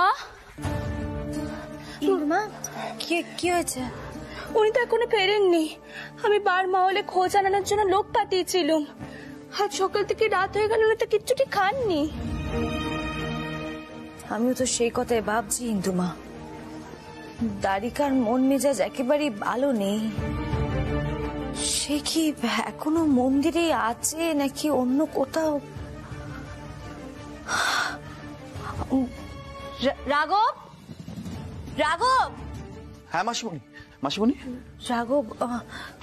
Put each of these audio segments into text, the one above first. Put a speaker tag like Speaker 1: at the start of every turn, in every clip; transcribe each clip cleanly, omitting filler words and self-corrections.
Speaker 1: মা,
Speaker 2: মা কি হয়েছে?
Speaker 1: উনি তো এখনো ফেরেননি। আমি বার মহলে খোঁজ আনানোর জন্য লোক পাঠিয়েছিলাম। আজ সকাল থেকে রাত হয়ে গেল, উনি তো কিচ্ছুটি খাননি।
Speaker 2: আমিও তো সেই কথাই ভাবছি ইন্দুমা, দারিকার মন মেজাজ একেবারেই ভালো নেই। সে কি এখনো মন্দিরে আছে নাকি অন্য কোথাও? রাঘব, রাঘব।
Speaker 3: হ্যাঁ মাসিমণি, মাসিমণি।
Speaker 2: রাঘব,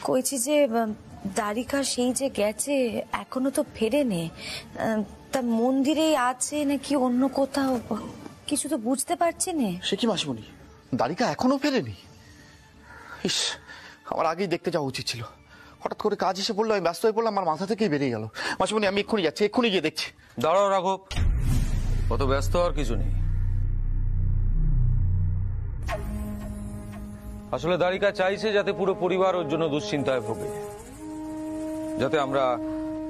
Speaker 2: কইছি যে দারিকা সেই যে গেছে এখনো তো ফেরেনি, তা মন্দিরেই আছে নাকি অন্য কোথাও কিছু তো বুঝতে পারছি না।
Speaker 3: সে কি মাসিমণি, দারিকা এখনো ফেরেনি? ইস, আমার আগেই দেখতে যাওয়া উচিত ছিল। হঠাৎ করে কাজ এসে পড়লো, আমি ব্যস্ত হয়ে পড়লাম, আমার মাথা থেকেই বেরিয়ে গেল। মাসিমণি আমি এক্ষুনি যাচ্ছি, এক্ষুনি গিয়ে দেখছি।
Speaker 4: দাঁড়াও রাঘব, অত ব্যস্ত হওয়ার কিছু নেই। আসলে দারিকা চাইছে যাতে পুরো পরিবার ওর জন্য দুশ্চিন্তায় ভোগে, যাতে আমরা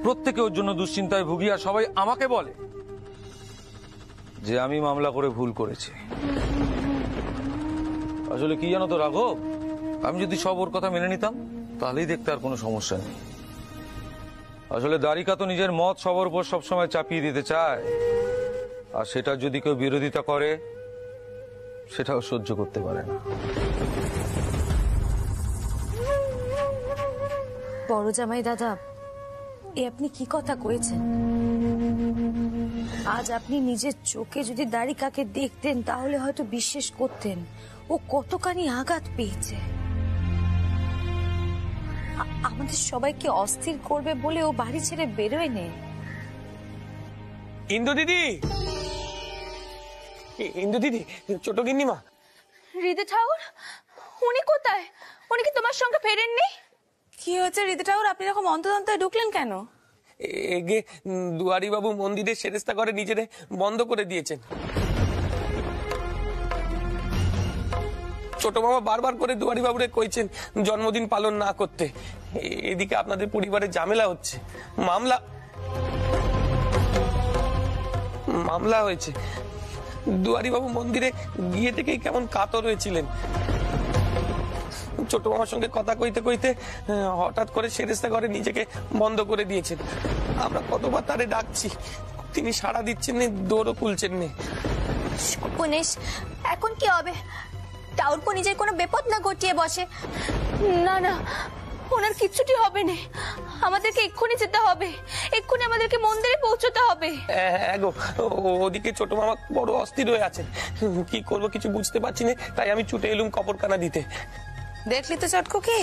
Speaker 4: প্রত্যেকে ওর জন্য দুশ্চিন্তায় ভুগি আর সবাই আমাকে বলে যে আমি মামলা করে ভুল করেছি। আসলে কি জানো তো রাঘব, আমি যদি সব ওর কথা মেনে নিতাম তাহলেই দেখতে আর কোনো সমস্যা নেই। আসলে দারিকা তো নিজের মত সবার উপর সবসময় চাপিয়ে দিতে চায়, আর সেটা যদি কেউ বিরোধিতা করে সেটাও সহ্য করতে পারে না।
Speaker 2: বড় জামাই দাদা, এ আপনি কি কথা কয়েছেন? আজ আপনি নিজের চোখে যদি দারিকাকে দেখতেন তাহলে হয়তো বিশ্বাস করতেন ও কতখানি আঘাত পেয়েছে। আমাদের সবাইকে অস্থির করবে বলে ও বাড়ি ছেড়ে বেরোয় নে।
Speaker 5: ইন্দু দিদি, ইন্দু দিদি, ছোট গিন্নিমা।
Speaker 1: হৃদয় ঠাকুর, উনি কোথায়? উনি কি তোমার সঙ্গে ফেরেননি?
Speaker 6: কি হয়েছে হৃদয় ঠাকুর, আপনি এরকম অন্তর্দন্তায় ঢুকলেন কেন?
Speaker 5: এগে দুয়ারি বাবু মন্দিরে সেরেস্তা করে নিজেরে বন্ধ করে দিয়েছেন। ছোট মামা বারবার করে দুয়ারি বাবুরে কইছেন জন্মদিন পালন না করতে। এদিকে আপনাদের পরিবারে ঝামেলা হচ্ছে, মামলা হয়েছে। দুয়ারি বাবু মন্দিরে গিয়ে থেকেই কেমন কাতর হয়েছিলেন। ছোট মামার সঙ্গে কথা কইতে কইতে হঠাৎ করে সেরেস্তা করে নিজেকে বন্ধ করে দিয়েছেন। আমরা কতবার তারে ডাকছি, তিনি সাড়া দিচ্ছেন না, দৌড়ও খুলছেন না।
Speaker 1: গণেশ, এখন কি হবে? টাউরপো নিজের কোনো বিপদ না ঘটিয়ে বসে। না না, ওনার কিচ্ছুটি হবে না। আমাদেরকে এক্ষুনি যেতে হবে, এক্ষুনি আমাদেরকে মন্দিরে পৌঁছতে হবে।
Speaker 5: ওদিকে ছোট মামা বড় অস্থির হয়ে আছেন, কি করব কিছু বুঝতে পারছি না, তাই আমি ছুটে এলুম কবরখানা দিতে।
Speaker 6: দেখলি তো চটকো, কি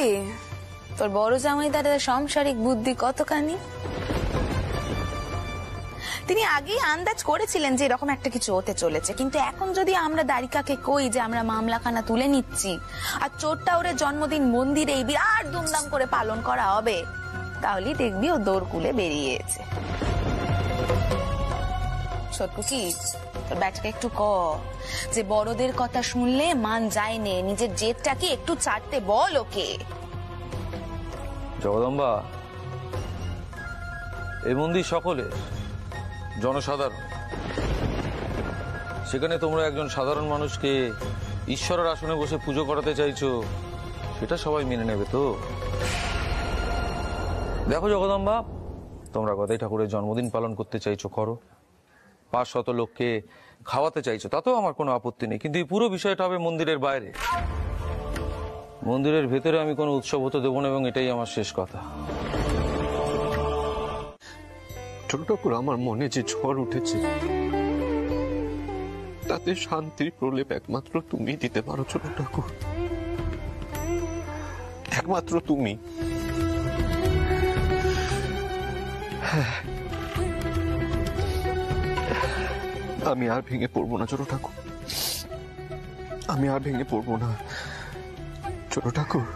Speaker 6: তোর বড় জামাই দাদার সাংসারিক বুদ্ধি কতখানি। তিনি আগেই আন্দাজ করেছিলেন যে এরকম একটা কিছু হতে চলেছে, কিন্তু এখন যদি আমরা দারিকাকে কই যে আমরা মামলাখানা তুলে নিচ্ছি আর চোরটা ওর জন্মদিন মন্দিরে বিরাট ধুমধাম করে পালন করা হবে, তাহলেই দেখবি ও দৌড় কুলে বেরিয়েছে। সত্যি কি তোর ব্যাটাকে একটু ক যে বড়দের কথা শুনলে মান যায় নে, নিজের জেদটাকে একটু ছাড়তে বল ওকে।
Speaker 4: জগদম্বা, এই মন্দির সকলের, জনসাধারণ। সেখানে তোমরা একজন সাধারণ মানুষকে ঈশ্বরের আসনে বসে পুজো করাতে চাইছো, সেটা সবাই মেনে নেবে তো? দেখো জগদম্বা, তোমরা গদাই ঠাকুরের জন্মদিন পালন করতে চাইছো, করো। 500 লোককে খাওয়াতে চাইছো, তাতেও আমার কোনো আপত্তি নেই, কিন্তু এই পুরো বিষয়টা হবে মন্দিরের বাইরে। মন্দিরের ভেতরে আমি কোনো উৎসব হতে দেবো না, এবং এটাই আমার শেষ কথা।
Speaker 7: ছোট ঠাকুর, আমার মনে যে ঝড় উঠেছে তাতে শান্তির প্রলেপ একমাত্র তুমি দিতে পারো ছোট ঠাকুর, একমাত্র তুমি। আমি আর ভেঙে পড়বো না ছোট ঠাকুর, আমি আর ভেঙে পড়বো না ছোট ঠাকুর।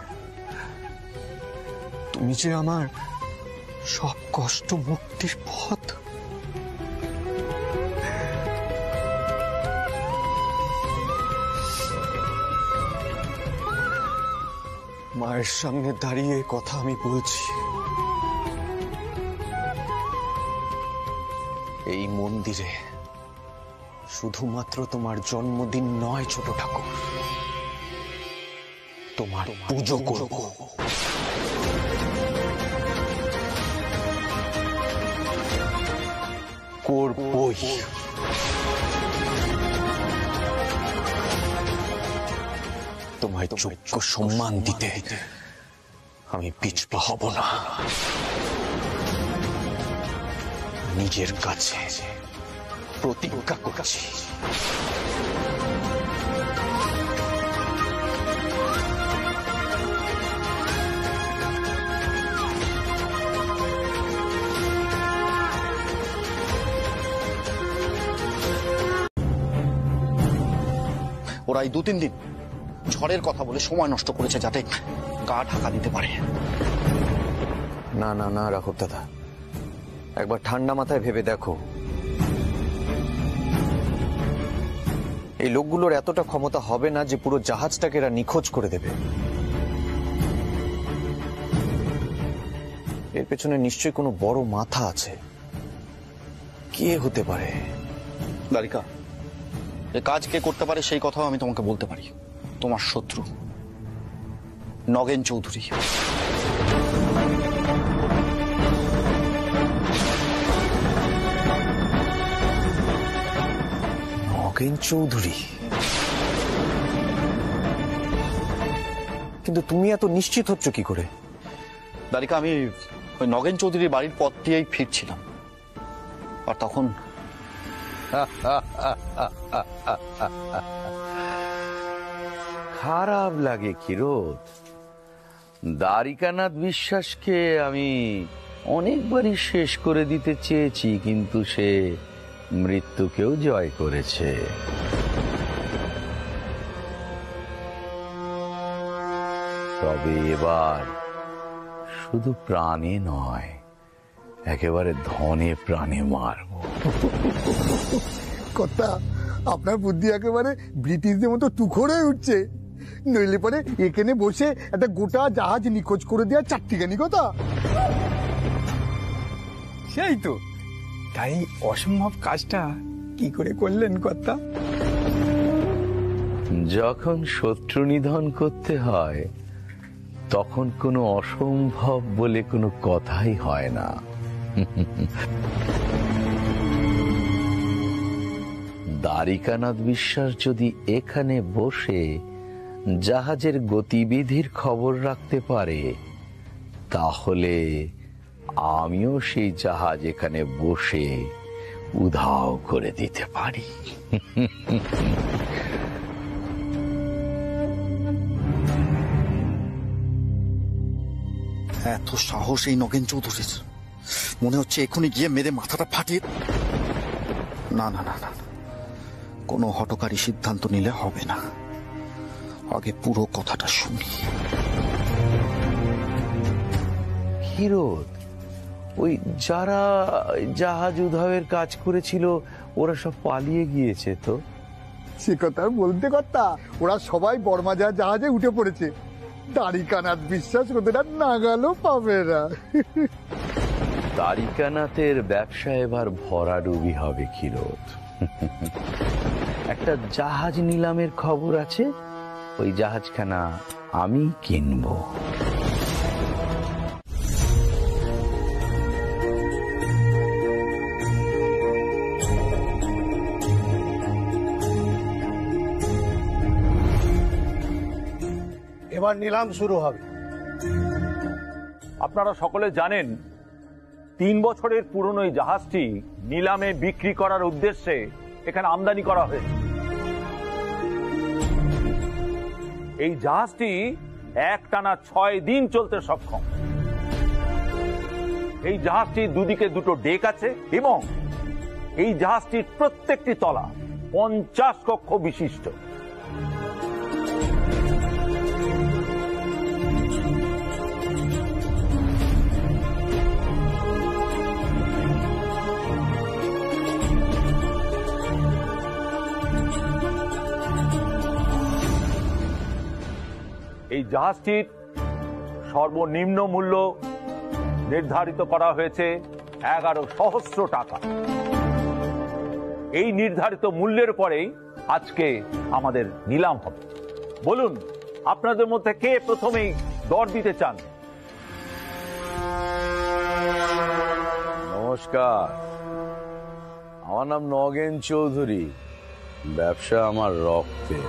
Speaker 7: তুমি যে আমার সব কষ্ট মুক্তির পথ। মায়ের সামনে দাঁড়িয়ে কথা আমি বলছি, এই মন্দিরে শুধুমাত্র তোমার জন্মদিন নয় ছোট ঠাকুর, তোমার পুজো করব। করবই। তোমায় যোগ্য সম্মান দিতে আমি পিছপা হব না। নিজের কাছে প্রতিজ্ঞা করছি।
Speaker 3: ওরা এই 2-3 দিন ঝড়ের কথা বলে সময় নষ্ট করেছে যাতে গা ঢাকা দিতে পারে।
Speaker 7: না না না রাঘব দাদা, একবার ঠান্ডা মাথায় ভেবে দেখো, এই লোকগুলোর এতটা ক্ষমতা হবে না যে পুরো জাহাজটাকে এরা নিখোঁজ করে দেবে। এর পেছনে নিশ্চয়ই কোনো বড় মাথা আছে। কে হতে পারে?
Speaker 3: দ্বারিকা, এ কাজ কে করতে পারে সেই কথাও আমি তোমাকে বলতে পারি। তোমার শত্রু নগেন চৌধুরী।
Speaker 7: নগেন চৌধুরী? কিন্তু তুমি এত নিশ্চিত হচ্ছ কি করে?
Speaker 3: দ্বারিকা, আমি ওই নগেন চৌধুরীর বাড়ির পথ দিয়েই ফিরছিলাম, আর তখন
Speaker 4: খারাপ লাগে ক্ষীরোদ। দ্বারিকানাথ বিশ্বাসকে আমি অনেকবারই শেষ করে দিতে চেয়েছি, কিন্তু সে মৃত্যুকেও জয় করেছে। তবে এবার শুধু প্রাণে নয়, একেবারে ধনে প্রাণে মারব।
Speaker 8: কথা, আপনার বুদ্ধি একেবারে ব্রিটিশদের মতো তুখোড় হয়ে উঠছে। নইলে পরে এখানে বসে একটা গোটা জাহাজ নিখোঁজ করে দেওয়া চারটিখানি কথা।
Speaker 9: সেই তো, তাই অসম্ভব কাজটা কি করে করলেন কর্তা?
Speaker 4: যখন শত্রু নিধন করতে হয় তখন কোনো অসম্ভব বলে কোনো কথাই হয় না। দ্বারিকানাথ বিশ্বাস যদি এখানে বসে জাহাজের গতিবিধির খবর রাখতে পারে, তাহলে আমিও সেই জাহাজ এখানে বসে উধাও করে দিতে পারি।
Speaker 3: এত সাহস এই নগেন চৌধুরীর! মনে হচ্ছে এখনই গিয়ে মেরে মাথাটা ফাটিয়ে। না না না না, কোনো হঠকারী সিদ্ধান্ত নিলে হবে না, আগে পুরো কথাটা শুনি।
Speaker 4: ক্ষীরোদ, ওই যারা জাহাজ উধাওয়ের কাজ করেছিল ওরা সব পালিয়ে গিয়েছে তো?
Speaker 8: সে কথা বলতে কথা, ওরা সবাই বর্মাজার জাহাজে উঠে পড়েছে। দ্বারিকানাথ বিশ্বাস ওদের আর নাগালও পাবে না।
Speaker 4: দ্বারিকানাথের ব্যবসা এবার ভরাডুবি হবে ক্ষীরোদ। একটা জাহাজ নিলামের খবর আছে, ওই জাহাজখানা আমি কিনবো।
Speaker 10: এবার নিলাম শুরু হবে।
Speaker 11: আপনারা সকলে জানেন 3 বছরের পুরনো এই জাহাজটি নিলামে বিক্রি করার উদ্দেশ্যে এখানে আমদানি করা হয়েছে। এই জাহাজটি একটানা 6 দিন চলতে সক্ষম। এই জাহাজটির দুদিকে দুটো ডেক আছে এবং এই জাহাজটির প্রত্যেকটি তলা 50 কক্ষ বিশিষ্ট। এই জাহাজটির সর্বনিম্ন মূল্য নির্ধারিত করা হয়েছে 11 সহস্র টাকা। এই নির্ধারিত মূল্যের পরেই আজকে আমাদের নিলাম হবে। বলুন, আপনাদের মধ্যে কে প্রথমেই দর দিতে চান?
Speaker 10: নমস্কার, আমার নাম নগেন চৌধুরী। ব্যবসা আমার রক্তে।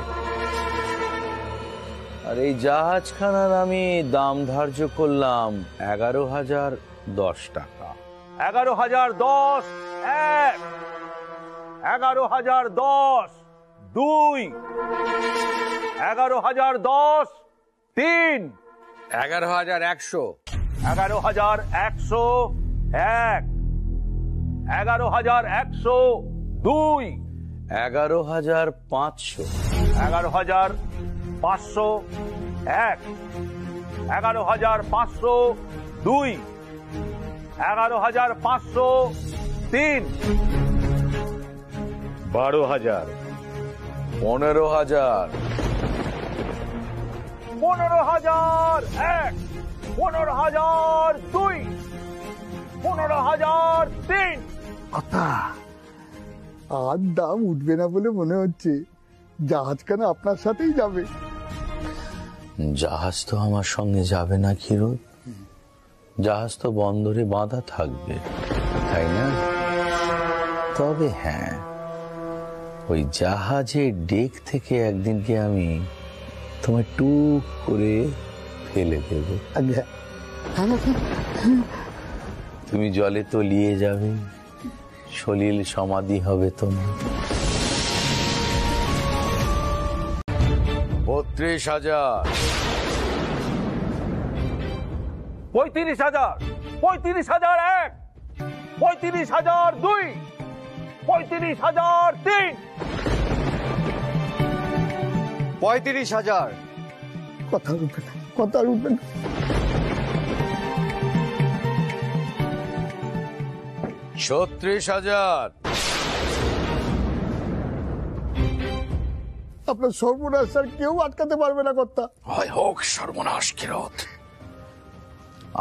Speaker 10: আর এই জাহাজখানার আমি দাম ধার্য করলাম 11,010 টাকা।
Speaker 11: 11,010 এক, 11,010 দুই, 11,010 তিন,
Speaker 10: 11,100,
Speaker 11: 11,100 এক, 11,100 দুই,
Speaker 10: 11,500,
Speaker 11: 11,500 এক, 11,500 দুই, 11,500 তিন, 12,000,
Speaker 10: 15,000,
Speaker 11: 15,000 এক, 15,000 দুই, 15,000 তিন।
Speaker 8: কথা আর দাম উঠবে না বলে মনে হচ্ছে। জাহাজখানা আপনার সাথেই যাবে।
Speaker 10: জাহাজ তো আমার সঙ্গে যাবে না ক্ষীরোদ, জাহাজ তো বন্দরে বাঁধা থাকবে, তাই না? তবে হ্যাঁ, ওই জাহাজের ডেক থেকে একদিনকে আমি তোমায় টুক করে ফেলে দেব। তুমি জলে তলিয়ে যাবে, সলিল সমাধি হবে তোমার। 32,000,
Speaker 11: 35,000, 35,000 এক, 35,000 দুই, 35,000 তিন,
Speaker 7: 35,000।
Speaker 8: কথা উঠবে না, কথা উঠবে না।
Speaker 10: 36,000,
Speaker 8: আপনার সর্বনাশ স্যার কেউ আটকাতে পারবে না। কথা
Speaker 3: হয় হোক সর্বনাশ ক্ষীরোদ,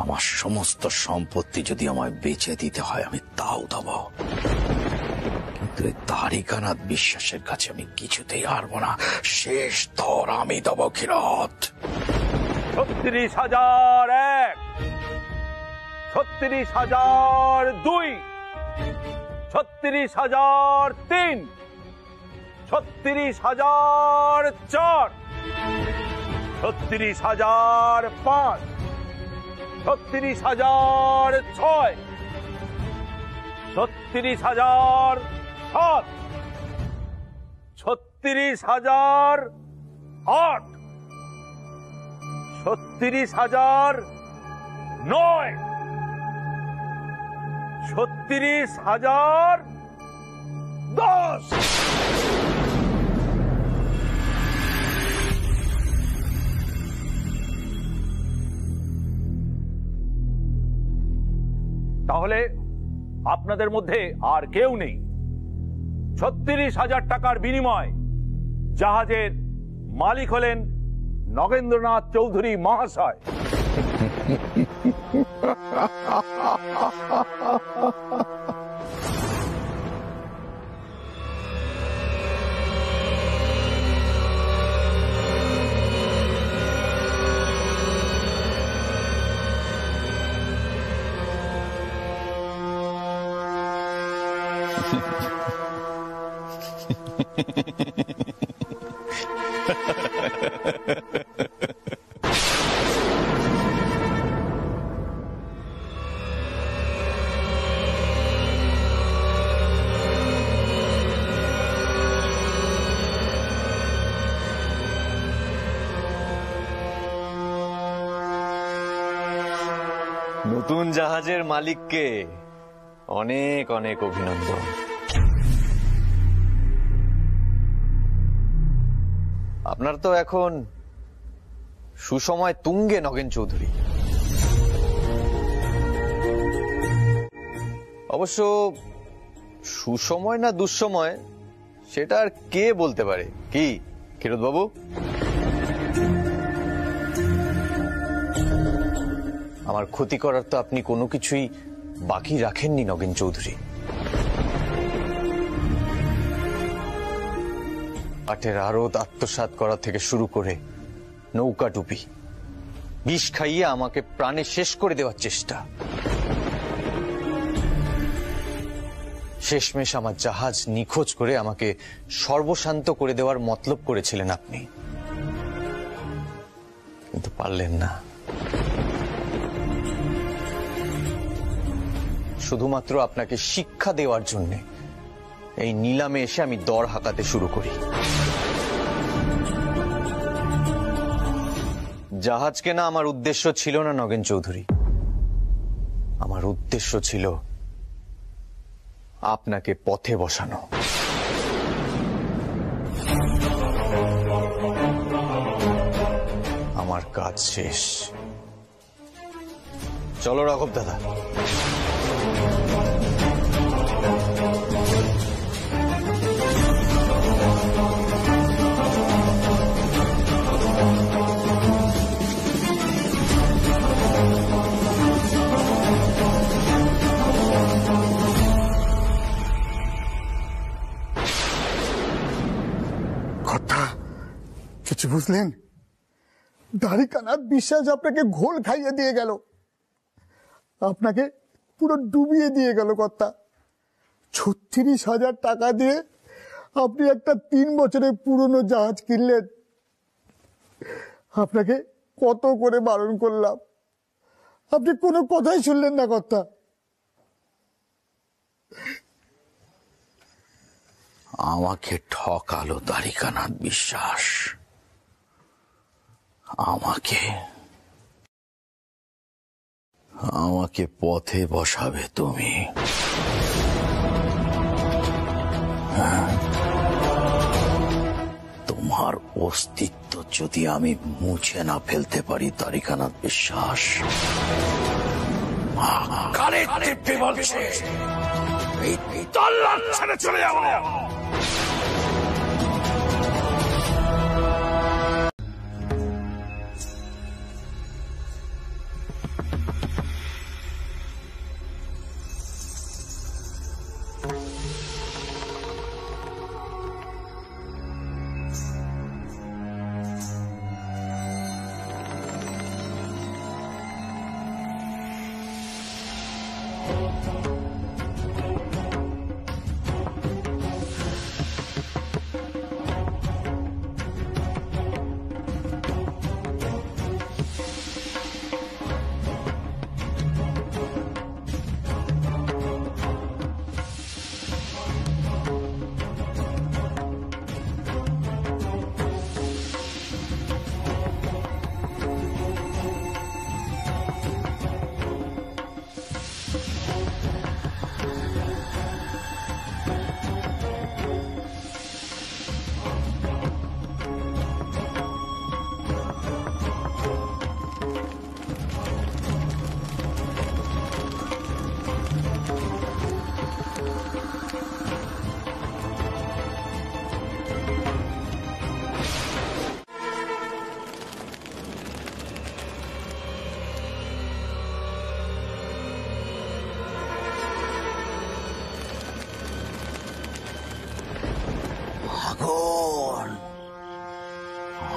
Speaker 3: আমার সমস্ত সম্পত্তি যদি আমায় বেচে দিতে হয় আমি তাও দেব, কিন্তু এই দ্বারিকানাথ বিশ্বাসের কাছে আমি কিছুতেই হারবো না। শেষ দর আমি দেব ক্ষীরোদ।
Speaker 11: 36,000 এক, 36,000 দুই, 36,000 তিন, 36,000 চার, 36,000 পাঁচ, 36,000 ছয়, 36,000 সাত, 36,000 আট, 36,000 নয়, 36,000 10। তাহলে আপনাদের মধ্যে আর কেউ নেই। 36,000 টাকার বিনিময় জাহাজের মালিক হলেন নগেন্দ্রনাথ চৌধুরী মহাশয়।
Speaker 7: নতুন জাহাজের মালিককে অনেক অনেক অভিনন্দন। আপনার তো এখন সুসময় তুঙ্গে নগেন চৌধুরী। অবশ্য সুসময় না দুঃসময় সেটা আর কে বলতে পারে, কি ক্ষীরোদ বাবু? আমার ক্ষতি করার তো আপনি কোনো কিছুই বাকি রাখেননি নগেন চৌধুরী। কাঠের আড়ত আত্মসাৎ করা থেকে শুরু করে নৌকা ডুবি, বিষ খাইয়ে আমাকে প্রাণে শেষ করে দেওয়ার চেষ্টা, শেষমেশ আমার জাহাজ নিখোঁজ করে আমাকে সর্বশান্ত করে দেওয়ার মতলব করেছিলেন আপনি, কিন্তু পারলেন না। শুধুমাত্র আপনাকে শিক্ষা দেওয়ার জন্য এই নিলামে এসে আমি দর হাঁকাতে শুরু করি। জাহাজ কেনা আমার উদ্দেশ্য ছিল না নগেন চৌধুরী, আমার উদ্দেশ্য ছিল আপনাকে পথে বসানো। আমার কাজ শেষ। চলো রাঘব দাদা।
Speaker 8: কিছু বুঝলেন? দ্বারিকানাথ বিশ্বাস আপনাকে ঘোল খাইয়ে দিয়ে গেল, আপনাকে পুরো ডুবিয়ে দিয়ে গেল কর্তা। 36,000 টাকা দিয়ে আপনি একটা 3 বছরের পুরনো জাহাজ কিনলেন। আপনাকে কত করে বারণ করলাম, আপনি কোনো কথাই শুনলেন না কর্তা।
Speaker 10: আমাকে ঠকালো দ্বারিকানাথ বিশ্বাস, আমাকে পথে বসাবে তুমি। তোমার অস্তিত্ব যদি আমি মুছে না ফেলতে পারি দ্বারিকানাথ বিশ্বাস, কারে টিপতে বলছে এই তল্লাট ছেড়ে চলে যাবো।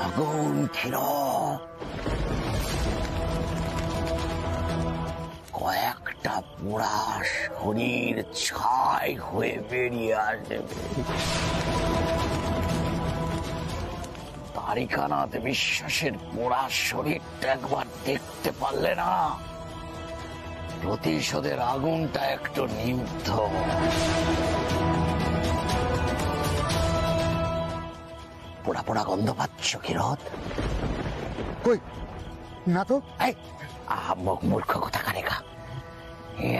Speaker 10: আগুন ছিল, কয়েকটা পোড়া শরীর ছাই হয়ে বেরিয়ে আসবে। দ্বারিকানাথ বিশ্বাসের পোড়া শরীরটা একবার দেখতে পারলে না, প্রতিশোধের আগুনটা একটু নিমত। পোড়া পোড়া গন্ধ পাচ্ছ কিরত?
Speaker 8: কই না তো।
Speaker 10: মূর্খ কোথাকার রেখা,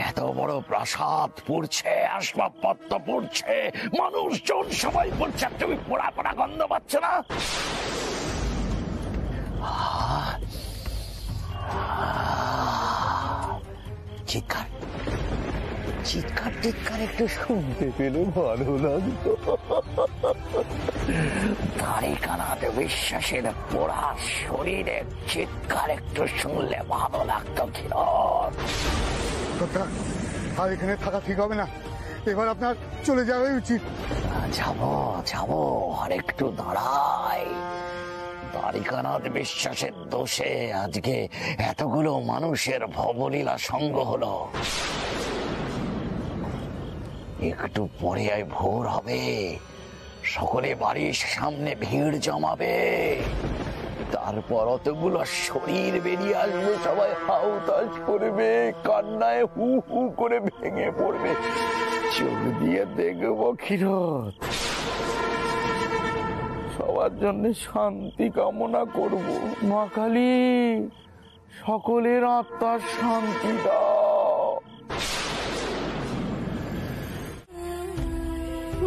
Speaker 10: এত বড় প্রাসাদ পুড়ছে, আসবাবপত্র পুড়ছে, মানুষজন সবাই পড়ছে, তুমি পোড়া পোড়া গন্ধ পাচ্ছ না? চিৎকার চিৎকার টিৎকার একটু শুনতে পেলে ভালো লাগতো। দ্বারিকানাথ বিশ্বাসের পোড়া শরীরের চিৎকার একটু শুনলে ভালো লাগতো।
Speaker 8: আর এখানে থাকা ঠিক হবে না, এবার আপনার চলে যাওয়াই উচিত।
Speaker 10: যাবো আর একটু দাঁড়াই। দ্বারিকানাথ বিশ্বাসের দোষে আজকে এতগুলো মানুষের ভবলীলা সঙ্গ হলো। একটু পরে ভোর হবে, সকলে বাড়ির সামনে ভিড় জমাবে, তারপর অতগুলো শরীর বেরিয়ে আসবে, সবাই হাউতাল করবে, কান্নায় হু হু করে ভেঙে পড়বে। চোখ দিয়ে দেখবো ক্ষীরোদ, সবার জন্য শান্তি কামনা করব। মা কালী, সকলের আত্মার শান্তি দাও।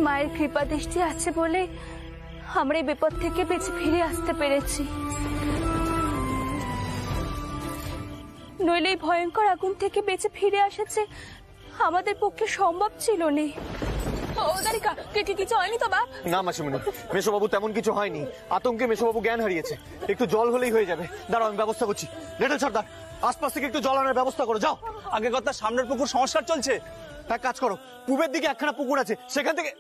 Speaker 1: মায়ের কৃপা দৃষ্টি আছে বলে আমরা এই বিপদ থেকে বেঁচে ফিরে আসতে পেরেছি, নইলে এই ভয়ঙ্কর আগুন থেকে বেঁচে ফিরে আসছে আমাদের পক্ষে সম্ভব ছিল না। কিছু হয়নি তো বাপ?
Speaker 7: না মাসিমণি, মেশোবাবু তেমন কিছু হয়নি। আতঙ্কে মেশোবাবু জ্ঞান হারিয়েছে। একটু জল হলেই হয়ে যাবে। দাঁড়াও, আমি ব্যবস্থা করছি। লিটল সর্দার, আশপাশ থেকে একটু জল আনার ব্যবস্থা করো, যাও। আগে কথা, সামনের পুকুর সংস্কার চলছে। এক কাজ করো, পূবের দিকে একখানা পুকুর আছে, সেখান থেকে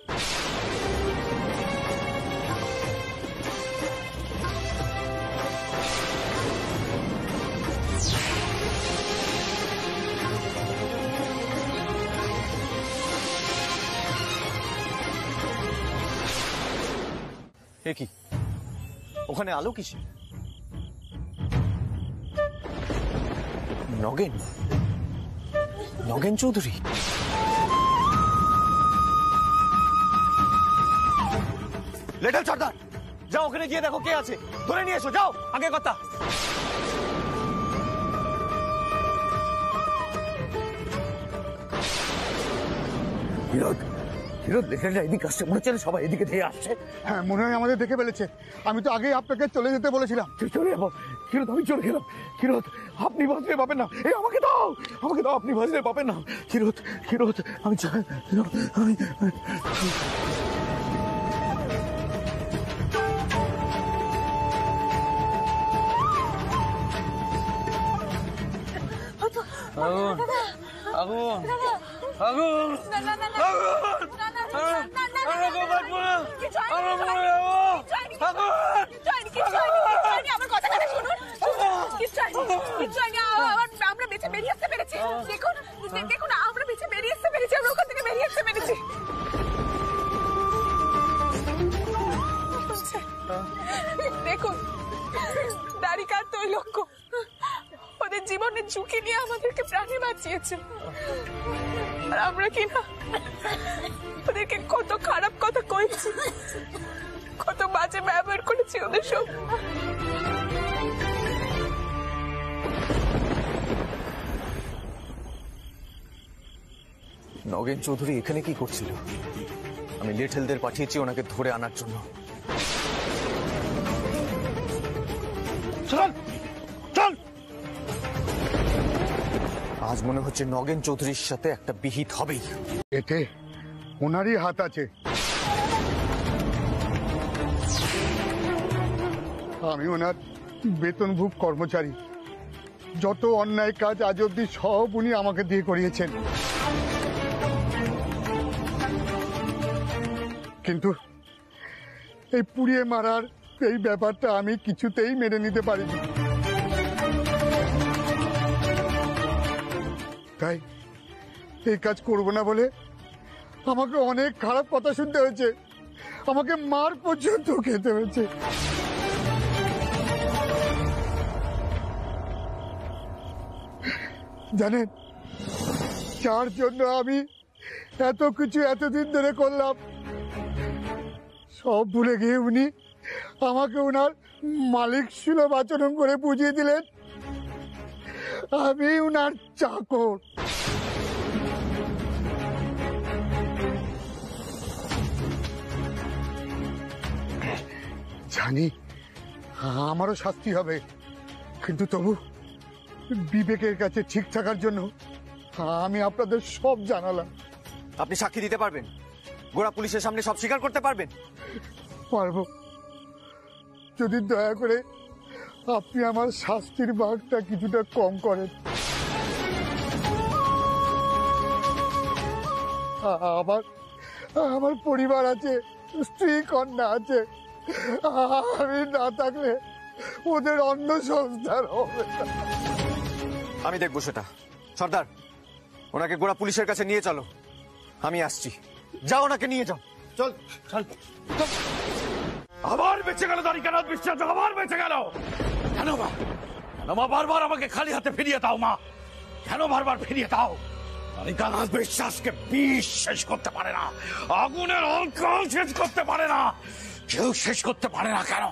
Speaker 7: কি ওখানে আলো কিসে? নগেন, নগেন চৌধুরী। লিটল সর্দার, যাও ওখানে গিয়ে দেখো কে আছে, ধরে নিয়ে এসো, যাও। আগে কথা,
Speaker 8: সবাই এদিকে ধেয়ে আসছে। হ্যাঁ, মনে হয় আমাদের দেখে ফেলেছে। আমি তো আগেই আপনাকে চলে যেতে বলেছিলাম। চলে যাবো ক্ষীরোদ, আমি চলে গেলাম। ক্ষীরোদ, আপনি বাঁচলে পাবেন না। এই আমাকে দাও, আমাকে দাও, আপনি বাঁচলে পাবেন না। ক্ষীরোদ, ক্ষীরোদ, আমি
Speaker 4: আগুন, আগুন,
Speaker 6: আমরা বেঁচে বেরিয়ে আসতে পেরেছি। দেখুন, দেখুন, আমরা বেঁচে বেরিয়ে আসতে পেরেছি, আমরা ওখান থেকে বেরিয়ে আসতে পেরেছি। দেখুন, দ্বারিকার তৈলক্য ওদের জীবনের ঝুঁকি নিয়ে আমাদেরকে প্রাণে বাঁচিয়েছে, আর আমরা কিনা ওদেরকে কত খারাপ কথা কইছি, কত বাজে ব্যবহার করেছি ওদের সব।
Speaker 7: নগেন চৌধুরী এখানে কি করছিল? আমি লিটলদের পাঠিয়েছি ওনাকে ধরে আনার জন্য। চল চল। আজ মনে হচ্ছে নগেন চৌধুরীর সাথে একটা বিহিত হবেই।
Speaker 8: এতে ওনারই হাত আছে। আমি ওনার বেতনভুক কর্মচারী। যত অন্যায় কাজ আজ অব্দি সব উনি আমাকে দিয়ে করিয়েছেন, কিন্তু এই পুড়িয়ে মারার এই ব্যাপারটা আমি কিছুতেই মেনে নিতে পারিনি। তাই এই কাজ করব না বলে আমাকে অনেক খারাপ কথা শুনতে হয়েছে, আমাকে মার পর্যন্ত খেতে হয়েছে। জানেন, যার জন্য আমি এত কিছু এতদিন ধরে করলাম, সব ভুলে গিয়ে উনি আমাকে ওনার মালিক সুলভ আচরণ করে বুঝিয়ে দিলেন আমি ওনার চাকর। জানি আমারও শাস্তি হবে, কিন্তু তবু বিবেকের কাছে ঠিক থাকার জন্য আমি আপনাদের সব জানালাম।
Speaker 7: আপনি সাক্ষী দিতে পারবেন? গোড়া পুলিশের সামনে সব স্বীকার করতে পারবেন?
Speaker 8: পারবো, যদি দয়া করে আপনি আমার শাস্তির ভাগটা কিছুটা কম করেন। আমার পরিবার আছে, স্ত্রী কন্যা আছে। আমি না থাকলে ওদের অন্য সংস্থান হবে না।
Speaker 7: আমি দেখবো সেটা। সর্দার, ওনাকে গোড়া পুলিশের কাছে নিয়ে চলো, আমি আসছি। যাও, ওনাকে নিয়ে যাও। চল চল।
Speaker 11: আবার বেঁচে গেল দ্বারিকানাথ বিশ্বাস, আবার বেঁচে গেল। কেন মা, কেন মা বারবার আমাকে খালি হাতে ফিরিয়ে দাও মা? কেন বারবার ফিরিয়ে দাও? দ্বারিকানাথ বিশ্বাসকে বিষ শেষ করতে পারে না, আগুনের অলকাও শেষ করতে পারে না, কেউ শেষ করতে পারে না। কেন?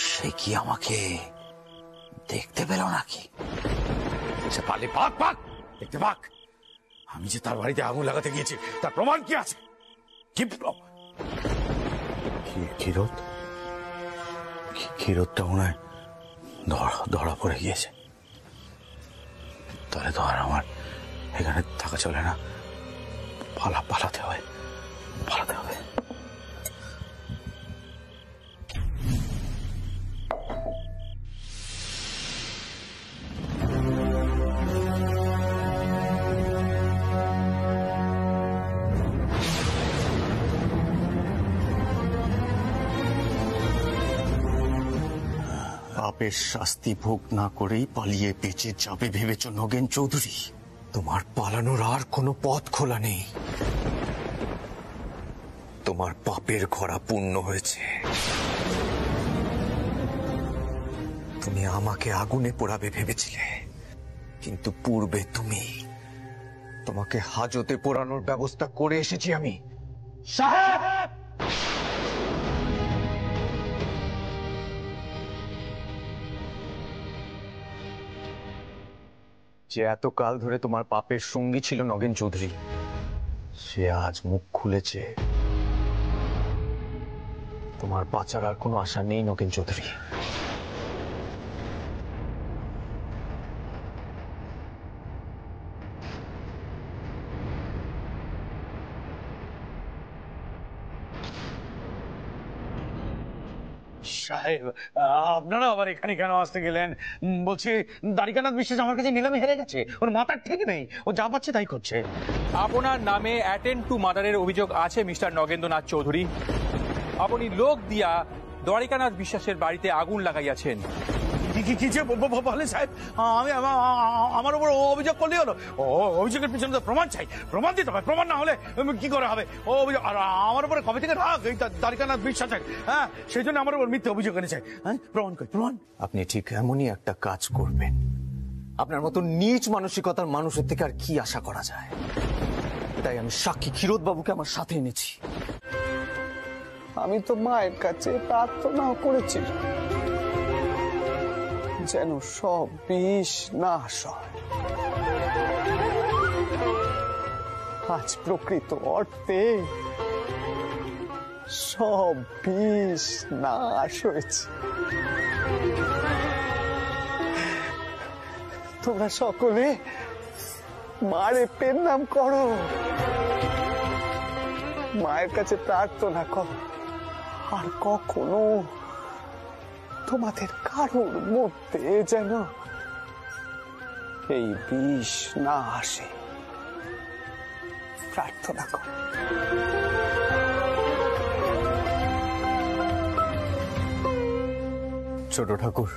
Speaker 10: সে কি আমাকে দেখতে পেল নাকি?
Speaker 11: সে পালে পাক পাক দেখতে পাক। আমি যে তার বাড়িতে আগুন লাগাতে গিয়েছি তার প্রমাণ কি আছে? কি
Speaker 10: ক্ষীরোদটা মনে হয় ধরা পড়ে গিয়েছে। তাহলে তো আর আমার এখানে থাকা চলে না, পালাতে হবে।
Speaker 3: পাপের শাস্তি ভোগ না করেই পালিয়ে বেঁচে যাবে ভেবেছ নগেন চৌধুরী? তোমার পালানোর আর কোনো পথ খোলা নেই। তোমার পাপের ঘোড়া পূর্ণ হয়েছে। তুমি আমাকে আগুনে পোড়াবে ভেবেছিলে, কিন্তু পূর্বে তোমাকে হাজতে পোড়ানোর ব্যবস্থা করে এসেছি আমি।
Speaker 11: সাহেব,
Speaker 3: যে এতকাল ধরে তোমার পাপের সঙ্গী ছিল নগেন চৌধুরী, সে আজ মুখ খুলেছে। তোমার বাঁচার আর কোনো আশা নেই নগেন চৌধুরী।
Speaker 11: সাহেব, আপনারা আবার এখানে কেন আসতে গেলেন? বলছি, দ্বারিকানাথ বিশ্বাস আমার কাছে নিলামে হেরে গেছে, ওর মাথার ঠিক নেই, ও যা পাচ্ছে তাই করছে।
Speaker 12: আপনার নামে অ্যাটেন্ড টু মার্ডারের অভিযোগ আছে মিস্টার নগেন্দ্রনাথ চৌধুরী। আপনি লোক দিয়া দ্বারিকানাথ বিশ্বাসের বাড়িতে আগুন লাগাইয়াছেন।
Speaker 11: কি যে বলেন সাহেব? আমি আমার উপর অভিযোগ করলেই হলো? অভিযোগের পিছনে তো প্রমাণ চাই, প্রমাণ দিতে হবে। প্রমাণ না হলে কি করে হবে? ও অভিযোগ আর আমার উপরে কবে থেকে রাগ এই দ্বারিকানাথ বিশ্বাস? হ্যাঁ, সেই জন্য আমার উপর মিথ্যে অভিযোগ এনেছে। হ্যাঁ, প্রমাণ কই? প্রমাণ?
Speaker 3: আপনি ঠিক এমনই একটা কাজ করবেন। আপনার মতো নীচ মানসিকতার মানুষের থেকে আর কি আশা করা যায়? তাই আমি সাক্ষী ক্ষীরোদ বাবুকে আমার সাথে এনেছি।
Speaker 9: আমি তো মায়ের কাছে প্রার্থনা করেছি যেন সব বিষ নাশ হয়। আজ প্রকৃত অর্থে সব বিষ নাশ হয়েছে। তোমরা সকলে মারে প্রণাম করো, মায়ের কাছে প্রার্থনা করো, আর কখনো তোমাদের কারোর মধ্যে যেন এই বিষ না আসে, প্রার্থনা করো।
Speaker 3: ছোট ঠাকুর,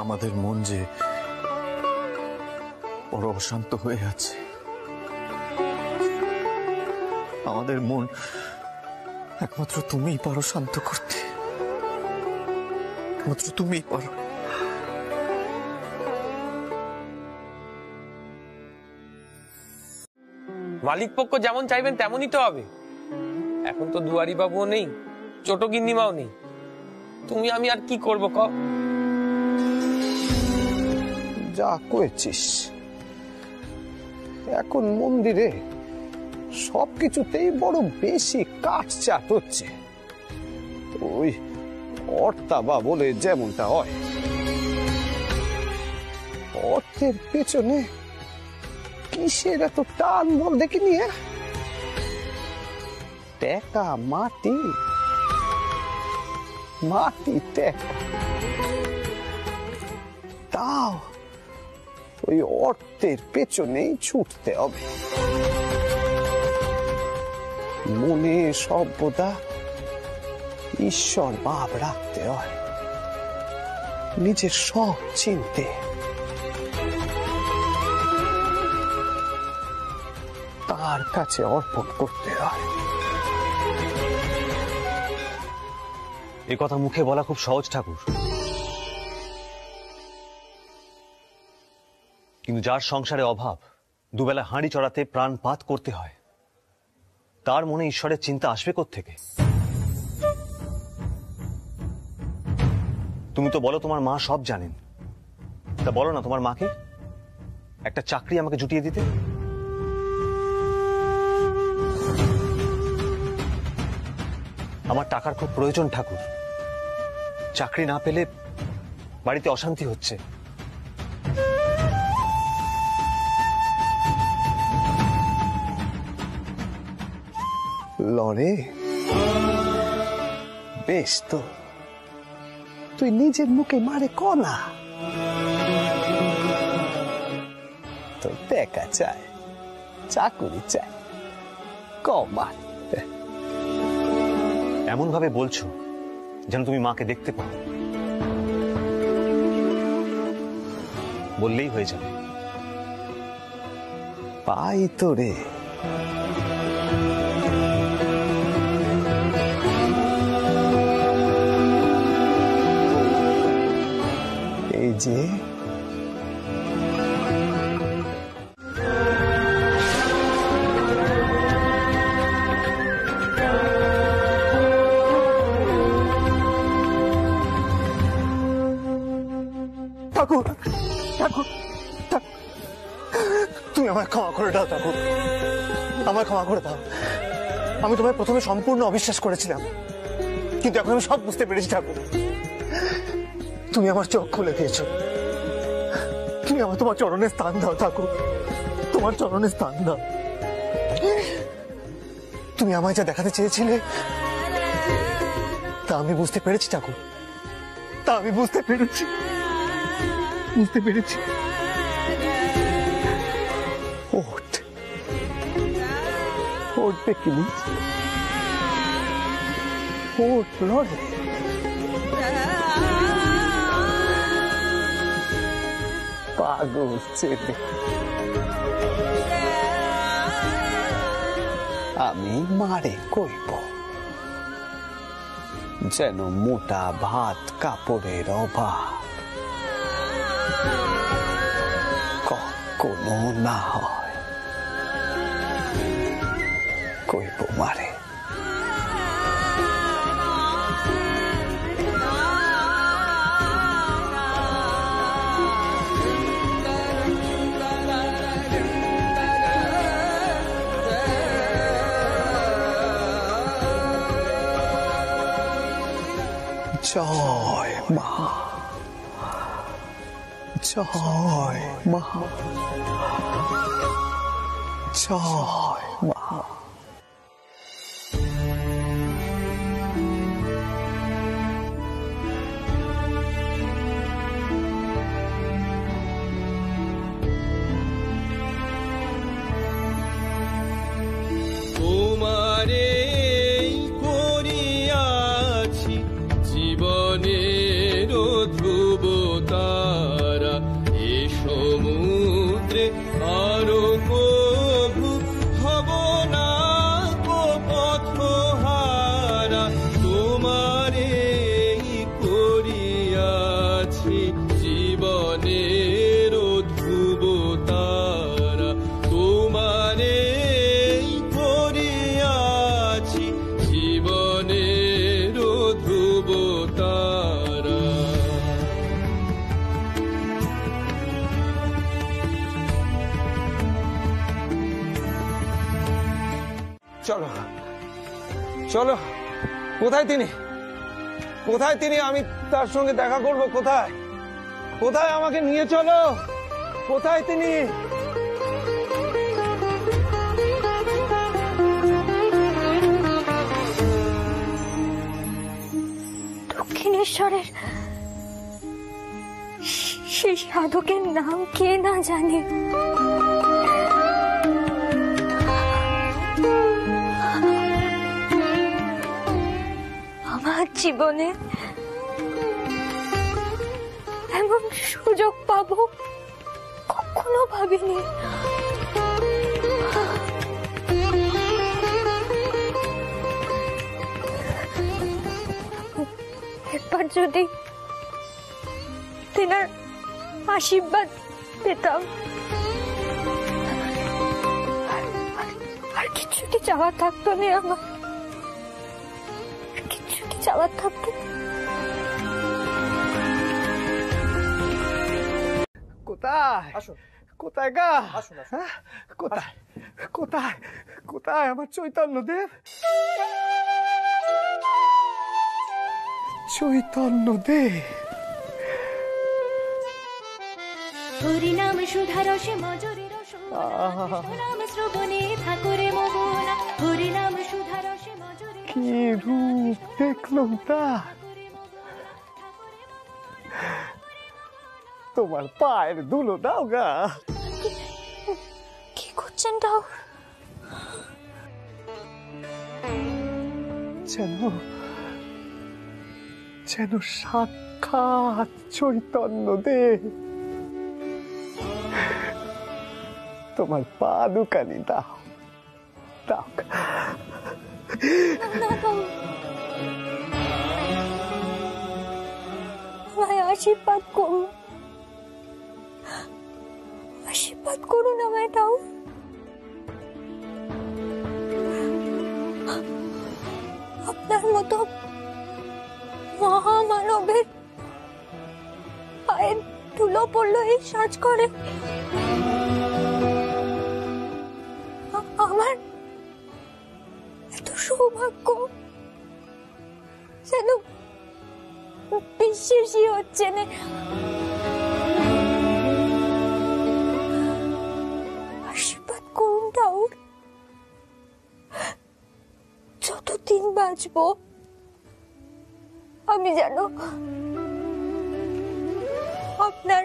Speaker 3: আমাদের মন যে বড় অশান্ত হয়ে আছে, আমাদের মন একমাত্র তুমিই পারো শান্ত করতে, একমাত্র তুমিই পারো।
Speaker 5: মালিক পক্ষ যেমন চাইবেন তেমনই তো হবে। এখন তো দুয়ারি বাবুও নেই, ছোট গিন্নিমাও নেই, তুমি আমি আর কি করবো ক?
Speaker 9: যা করেছিস, এখন মন্দিরে সবকিছুতেই বড় বেশি কাটছাট হচ্ছে। ওই অর্থাবা বলে যেমনটা হয়, অর্থের পেছনে কিসের এত টান বল দেখিনি? টাকা মাটি মাটিতে তাও ওই অর্থের পেছনেই ছুটতে হবে। মনে সর্বদা ঈশ্বর ভাব রাখতে হয়, নিজের সব চিনতে তার কাছে অর্পণ করতে হয়।
Speaker 7: এ কথা মুখে বলা খুব সহজ ঠাকুর, কিন্তু যার সংসারে অভাব, দুবেলা হাঁড়ি চড়াতে প্রাণপাত করতে হয়, তার মনে ঈশ্বরের চিন্তা আসবে কোত্থেকে? তুমি তো বলো তোমার মা সব জানেন, তা বলো না তোমার মাকে একটা চাকরি আমাকে জুটিয়ে দিতে। আমার টাকার খুব প্রয়োজন ঠাকুর, চাকরি না পেলে বাড়িতে অশান্তি হচ্ছে।
Speaker 9: লরে বেশ, তো তুই নিজের মুখে মারে কনা তো দেখা চায়, চাকুরি চায়, কমার।
Speaker 7: এমন ভাবে বলছো যেন তুমি মাকে দেখতে পাও। বললেই হয়ে যাবে।
Speaker 9: পাই তো রে, এই যে
Speaker 8: ঠাকুর, ঠাকুর, তুমি আমায় ক্ষমা করে দাও ঠাকুর, আমায় ক্ষমা করে দাও। আমি তোমায় প্রথমে সম্পূর্ণ অবিশ্বাস করেছিলাম, কিন্তু এখন আমি সব বুঝতে পেরেছি ঠাকুর। তুমি আমার চোখ খুলে দিয়েছো, তুমি আমার তোমার চরণে স্থান দাও ঠাকুর, তোমার চরণে স্থান দাও। তুমি আমায় যা দেখাতে চেয়েছিলে তা আমি বুঝতে পেরেছি ঠাকুর, তা আমি বুঝতে পেরেছি, বুঝতে পেরেছি।
Speaker 9: ওঠ, উঠবে কি ওঠ লড়ে। পাগল চেতে আমি মারে কইব যেন মোটা ভাত কাপড়ের অভাব কখনো না হয়। কইব মারে জয় মা, জয় মা, জয় মা।
Speaker 5: তোমারে করিয়াছি জীবনের ধ্রুব তারা, এ সমুদ্রে আরো কভু হব না গো পথহারা। তোমারে করিয়াছি জীবনের ধ্রুব তারা, তোমারে করিয়াছি জীবনের ধ্রুব তারা।
Speaker 7: চলো চলো, কোথায় তিনি, কোথায় তিনি? আমি তার সঙ্গে দেখা করব। কোথায়, কোথায়? আমাকে নিয়ে চলো, কোথায় তিনি?
Speaker 1: দক্ষিণেশ্বরের সেই সাধকের নাম কে না জানে। আমার জীবনে এমন সুযোগ পাবো কখনো ভাবিনি। একবার যদি তেনার আশীর্বাদ পেতাম, আর কিছুটি চাওয়া থাকতো না আমার, কিছুটি চাওয়া থাকতো।
Speaker 8: কোথায় কোথায় গা? কোথায় কোথায় কোথায় আমার চৈতন্যদেব? চৈতন্যদেব,
Speaker 13: হরিনাম সুধা রসে মজুরি নাম শ্রবণে ঠাকুরে মগনা, হরিনাম সুধা রসে মজুরি।
Speaker 8: কি রূপ দেখলাম তা! তোমার পায়ের ধুলো দাও গা।
Speaker 1: কি করছেন তাও?
Speaker 8: যেন যেন সাক্ষাৎ চৈতন্যদেব। তোমার পা দুকানি দাও দাও।
Speaker 1: আমায় আশীর্বাদ করুন, আশীর্বাদ করুন আমায় দাও। আপনার মতো মহামানবের পায়ের ধুলো পড়লো এই সাজ করে। আমার এত সৌভাগ্য যেন বিশ্বাসই হচ্ছে না। আশীর্বাদ করুন ঠাকুর, যতদিন বাঁচবো আমি যেন আপনার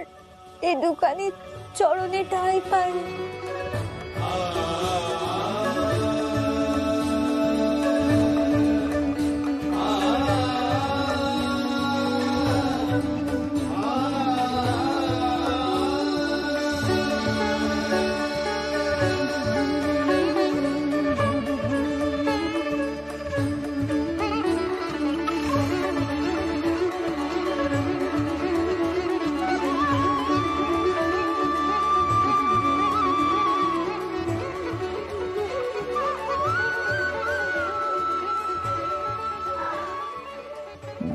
Speaker 1: এই দোকানের চরণে ঠাঁই পাই।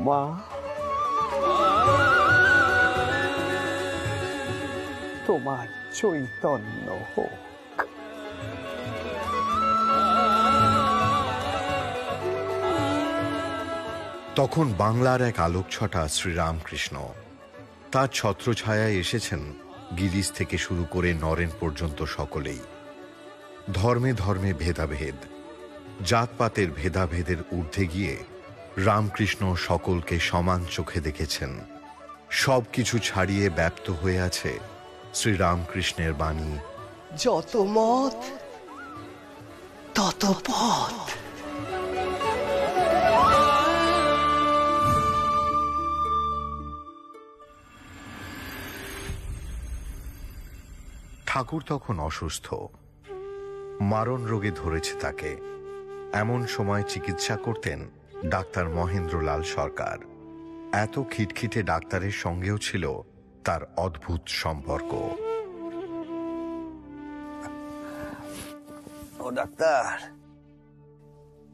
Speaker 8: মা, তোমার চৈতন্য হোক।
Speaker 14: তখন বাংলার এক আলোকছটা শ্রীরামকৃষ্ণ। তার ছত্রছায়ায় এসেছেন গিরিশ থেকে শুরু করে নরেন পর্যন্ত সকলেই। ধর্মে ধর্মে ভেদাভেদ, জাতপাতের ভেদাভেদের ঊর্ধ্বে গিয়ে রামকৃষ্ণ সকলকে সমান চোখে দেখেছেন। সবকিছু ছাড়িয়ে ব্যপ্ত হয়ে আছে শ্রীরামকৃষ্ণের বাণী,
Speaker 15: যত মত তত পথ।
Speaker 14: ঠাকুর তখন অসুস্থ, মারণ রোগে ধরেছে তাকে। এমন সময় চিকিৎসা করতেন ডাক্তার মহেন্দ্রলাল সরকার। এত খিটখিটে ডাক্তারের সঙ্গেও ছিল তার অদ্ভুত সম্পর্ক।
Speaker 15: ও ডাক্তার,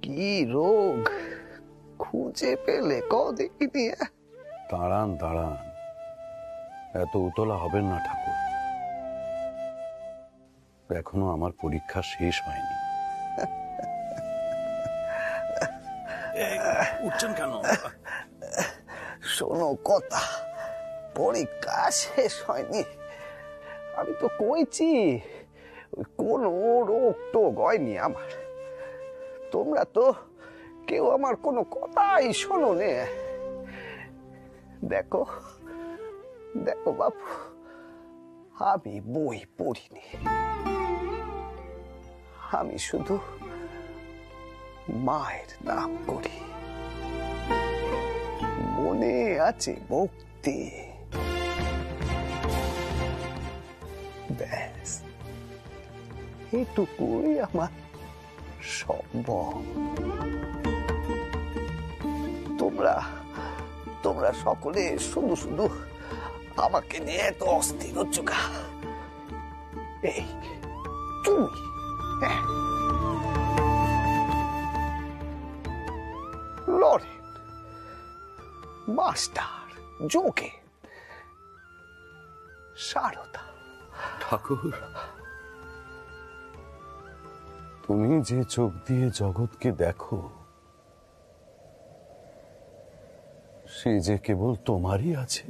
Speaker 15: কি রোগ খুঁজে পেলে কদিন?
Speaker 10: দাঁড়ান দাঁড়ান, এত উতলা হবেন না ঠাকুর, এখনো আমার পরীক্ষা শেষ হয়নি।
Speaker 15: উঠছেন কেন? শোনো কথা, পরীক্ষা শেষ হয়নি। আমি তো কইছি কোনো রোগ টোগ হয়নি আমার। তোমরা তো কেউ আমার কোনো কথাই শোনো নে। দেখো দেখো বাবু, আমি বই পড়িনি, আমি শুধু মায়ের নাম করি। মনে আছে ভক্তি, ব্যাস এটুকুই আমার সম্ভব। তোমরা সকলে শুধু শুধু আমাকে নিয়ে এত অস্থির হচ্ছ কা? এই তুমি লরেন, মাস্টার, যোগে, সারদা।
Speaker 9: ঠাকুর, তুমি যে চোখ দিয়ে জগৎকে দেখো সে যে কেবল তোমারই আছে।